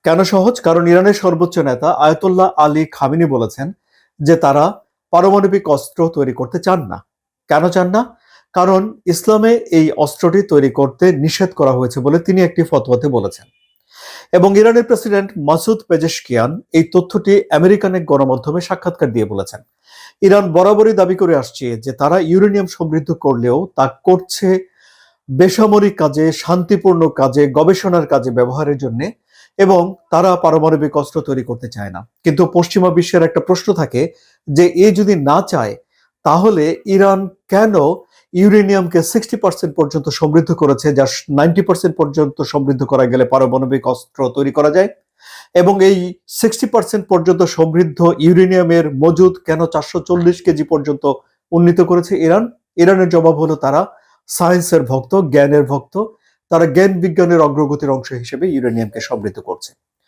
কেন সহজ? কারণ ইরানের সর্বোচ্চ নেতা আয়াতুল্লাহ আলী খামেনি বলেছেন যে তারা পারমাণবিক অস্ত্র তৈরি করতে চান না। কেন চান না? কারণ ইসলামে এই অস্ত্রটি তৈরি করতে নিষেধ করা হয়েছে বলে তিনি একটি ফতোয়াতে বলেছেন। এবং ইরানের প্রেসিডেন্ট মাসুদ পেজেশকিয়ান এই তথ্যটি আমেরিকান এক গণমাধ্যমে সাক্ষাৎকার দিয়ে বলেছেন। ইরান বরাবরই দাবি করে আসছে যে তারা ইউরেনিয়াম সমৃদ্ধ করলেও তা করছে বেসামরিক কাজে, শান্তিপূর্ণ কাজে, গবেষণার কাজে ব্যবহারের জন্য, এবং তারা পারমাণবিক অস্ত্র তৈরি করতে চায় না। কিন্তু পশ্চিমা বিশ্বের একটা প্রশ্ন থাকে যে এ যদি না চায় তাহলে ইরান কেন ইউরেনিয়ামকে 60% পর্যন্ত সমৃদ্ধ করেছে, যা 90% পর্যন্ত সমৃদ্ধ করা গেলে পারমাণবিক অস্ত্র তৈরি করা যায়, এবং এই 60% পর্যন্ত সমৃদ্ধ ইউরেনিয়ামের মজুদ কেন 440 কেজি পর্যন্ত উন্নীত করেছে ইরান? ইরানের জবাব হলো তারা সায়েন্সের ভক্ত, জ্ঞানের ভক্ত। তারা জ্ঞান বিজ্ঞানের অগ্রগতির অংশ হিসেবে ইউরেনিয়ামকে সমৃদ্ধ করছে।